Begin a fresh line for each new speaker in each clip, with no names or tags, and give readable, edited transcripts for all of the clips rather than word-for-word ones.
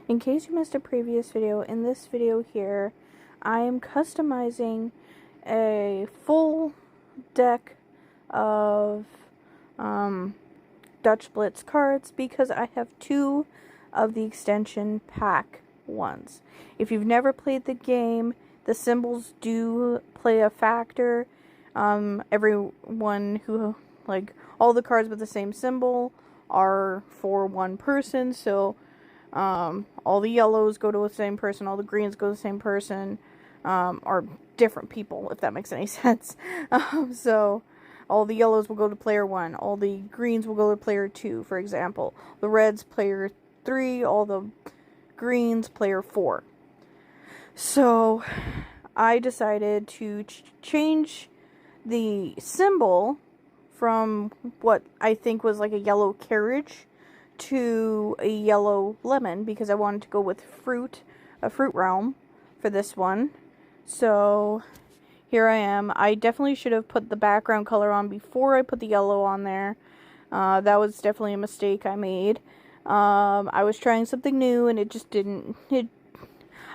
In case you missed a previous video, in this video here, I am customizing a full deck of Dutch Blitz cards because I have two of the extension pack ones. If you've never played the game, the symbols do play a factor. Everyone who, all the cards with the same symbol are for one person, so all the yellows go to the same person, all the greens go to the same person, or different people, if that makes any sense. So all the yellows will go to player 1, all the greens will go to player 2, for example. The reds, player 3, all the greens, player 4. So I decided to change the symbol from what I think was like a yellow carriage to a yellow lemon because I wanted to go with a fruit realm for this one. So here I am. I definitely should have put the background color on before I put the yellow on there. That was definitely a mistake I made. I was trying something new and it just didn't.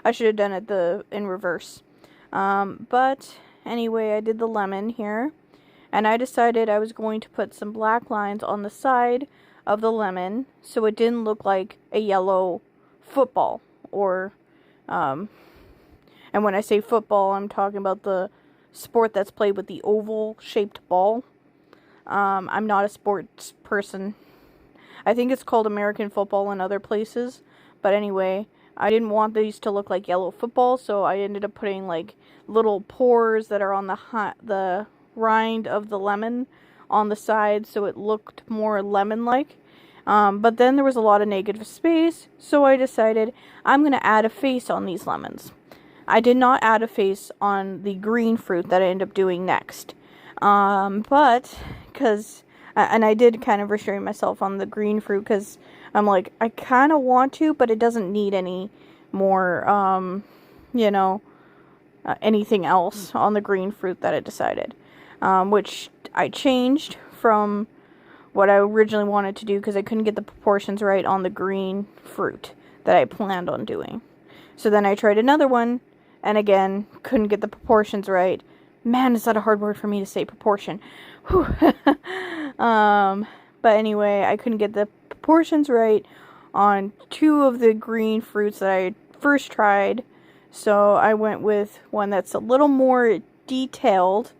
I should have done it in reverse. But anyway, I did the lemon here. And I decided I was going to put some black lines on the side of the lemon so it didn't look like a yellow football. And when I say football, I'm talking about the sport that's played with the oval-shaped ball. I'm not a sports person. I think it's called American football in other places. But anyway, I didn't want these to look like yellow football, so I ended up putting like little pores that are on the rind of the lemon on the side so it looked more lemon-like. But then there was a lot of negative space, so I decided I'm going to add a face on these lemons. I did not add a face on the green fruit that I ended up doing next. And I did kind of restrain myself on the green fruit because I'm like, I kind of want to, but it doesn't need any more, anything else on the green fruit that I decided. Which I changed from what I originally wanted to do because I couldn't get the proportions right on the green fruit that I planned on doing. So then I tried another one, and again, couldn't get the proportions right. Man, is that a hard word for me to say, proportion. But anyway, I couldn't get the proportions right on two of the green fruits that I first tried. So I went with one that's a little more detailed,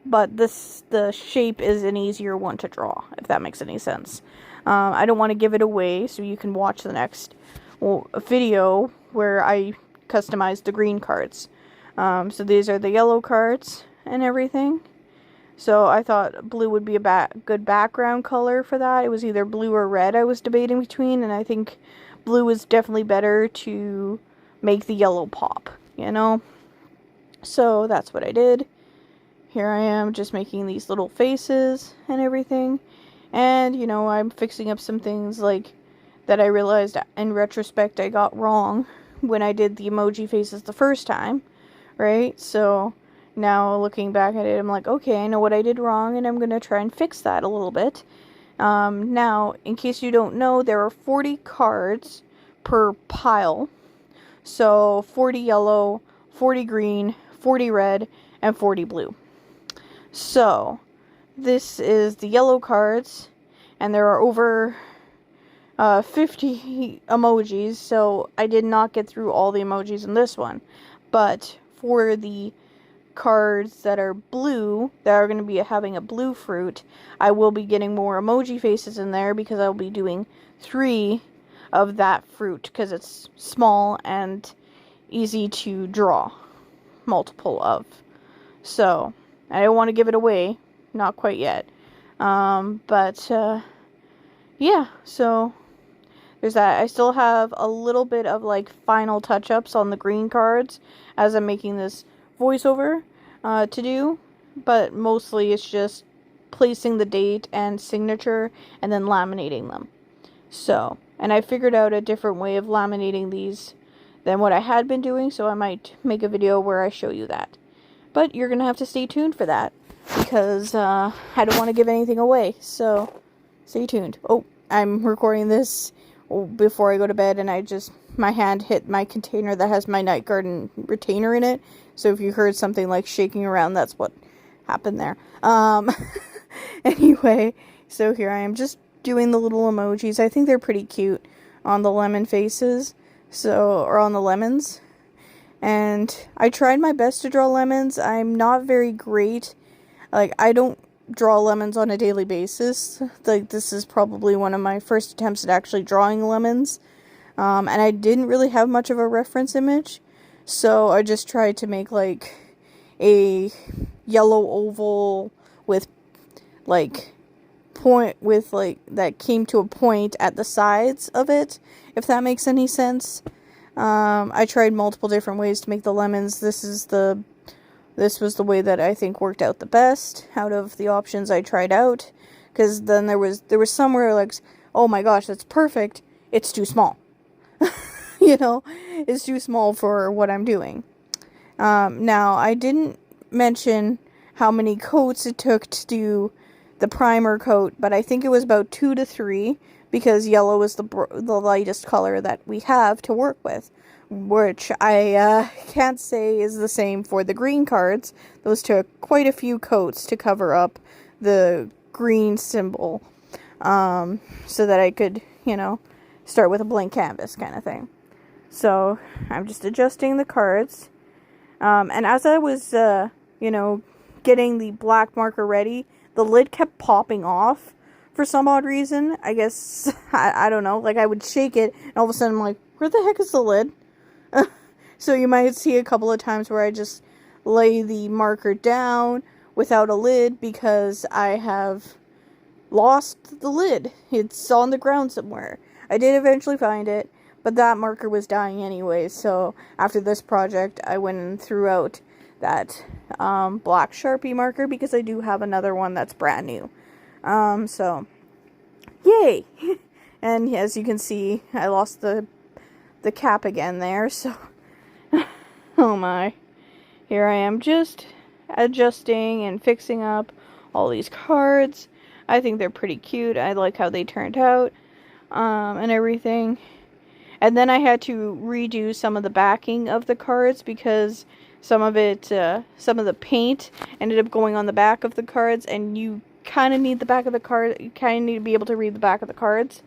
but the shape is an easier one to draw, if that makes any sense. I don't want to give it away, so you can watch the next video where I customized the green cards. So these are the yellow cards and everything. So I thought blue would be a good background color for that. It was either blue or red I was debating between, and I think blue is definitely better to make the yellow pop, So that's what I did. Here I am just making these little faces and everything. And, I'm fixing up some things that I realized in retrospect I got wrong when I did the emoji faces the first time, right? So now looking back at it, I'm like, okay, I know what I did wrong and I'm going to try and fix that a little bit. Now, in case you don't know, there are 40 cards per pile. So 40 yellow, 40 green, 40 red, and 40 blue. So, this is the yellow cards, and there are over 50 emojis, so I did not get through all the emojis in this one. But for the cards that are blue, that are going to be having a blue fruit, I will be getting more emoji faces in there because I'll be doing 3 of that fruit because it's small and easy to draw multiple of. So I don't want to give it away, not quite yet. Yeah, so there's that. I still have a little bit of final touch-ups on the green cards as I'm making this voiceover to do, but mostly it's just placing the date and signature and then laminating them. So, and I figured out a different way of laminating these than what I had been doing, so I might make a video where I show you that. But you're going to have to stay tuned for that, because I don't want to give anything away, so stay tuned. Oh, I'm recording this before I go to bed, and I just my hand hit my container that has my night garden retainer in it. So if you heard something like shaking around, that's what happened there. Anyway, so here I am just doing the little emojis. I think they're pretty cute on the lemon faces. Or on the lemons. And I tried my best to draw lemons. I'm not very great. Like, I don't draw lemons on a daily basis. Like, this is probably one of my first attempts at actually drawing lemons. And I didn't really have much of a reference image. So I just tried to make, like, a yellow oval with, like, that came to a point at the sides of it, if that makes any sense. I tried multiple different ways to make the lemons. This was the way that I think worked out the best out of the options I tried out. Because then there was somewhere like, oh my gosh, that's perfect. It's too small. It's too small for what I'm doing. Now, I didn't mention how many coats it took to do the primer coat, but I think it was about 2 to 3, because yellow is the lightest color that we have to work with, which I can't say is the same for the green cards. Those took quite a few coats to cover up the green symbol, so that I could, start with a blank canvas kind of thing. So I'm just adjusting the cards, and as I was, getting the black marker ready, the lid kept popping off for some odd reason. I guess, I don't know, like I would shake it, and all of a sudden I'm like, where the heck is the lid? So you might see a couple of times where I just lay the marker down without a lid because I have lost the lid. It's on the ground somewhere. I did eventually find it, but that marker was dying anyway, so after this project I went and threw out that black Sharpie marker because I do have another one that's brand new. So yay! And as you can see, I lost the cap again there, so oh my. Here I am just adjusting and fixing up all these cards. I think they're pretty cute. I like how they turned out, and everything. And then I had to redo some of the backing of the cards because some of the paint ended up going on the back of the cards, and you kind of need the back of the card. You kind of need to be able to read the back of the cards.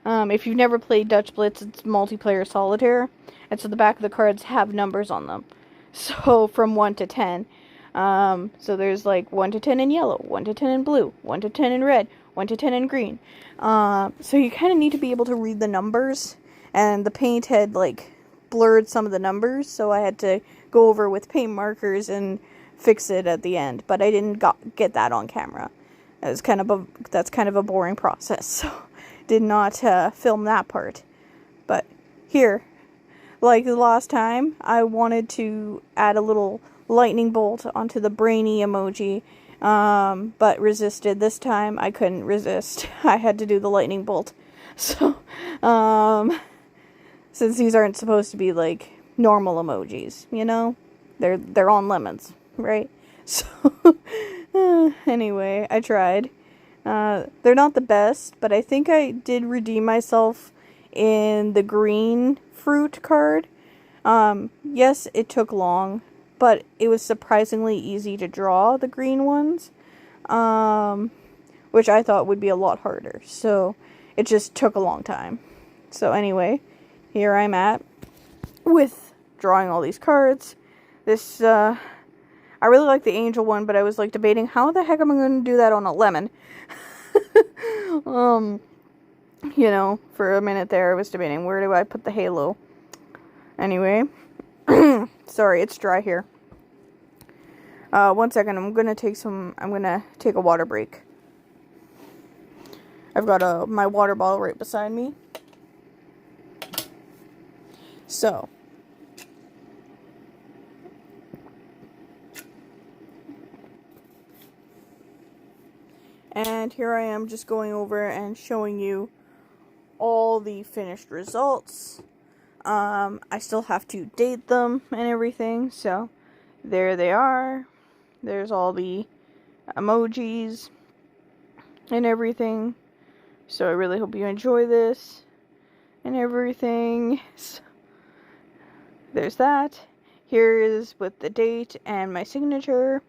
If you've never played Dutch Blitz, it's multiplayer solitaire, and so the back of the cards have numbers on them. So from 1 to 10. So there's like 1 to 10 in yellow, 1 to 10 in blue, 1 to 10 in red, 1 to 10 in green. So you kind of need to be able to read the numbers, and the paint had like blurred some of the numbers, so I had to go over with paint markers and fix it at the end. But I didn't get that on camera. That's kind of a boring process, so did not film that part. But here, like the last time, I wanted to add a little lightning bolt onto the brainy emoji, but resisted. This time I couldn't resist. I had to do the lightning bolt. So, since these aren't supposed to be like normal emojis, they're on lemons, right? So, anyway, I tried. They're not the best, but I think I did redeem myself in the green fruit card. Yes, it took long, but it was surprisingly easy to draw the green ones, which I thought would be a lot harder. So it just took a long time. So anyway, here I'm at with drawing all these cards. This, I really like the angel one, but I was like debating how the heck am I going to do that on a lemon? For a minute there I was debating where do I put the halo. Anyway, sorry, it's dry here. 1 second, I'm gonna take a water break. I've got my water bottle right beside me. So, and here I am just going over and showing you all the finished results. I still have to date them and everything, so there they are. There's all the emojis and everything. So I really hope you enjoy this and everything. So there's that. Here is with the date and my signature.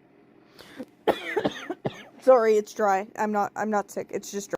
Sorry, it's dry. I'm not sick. It's just dry.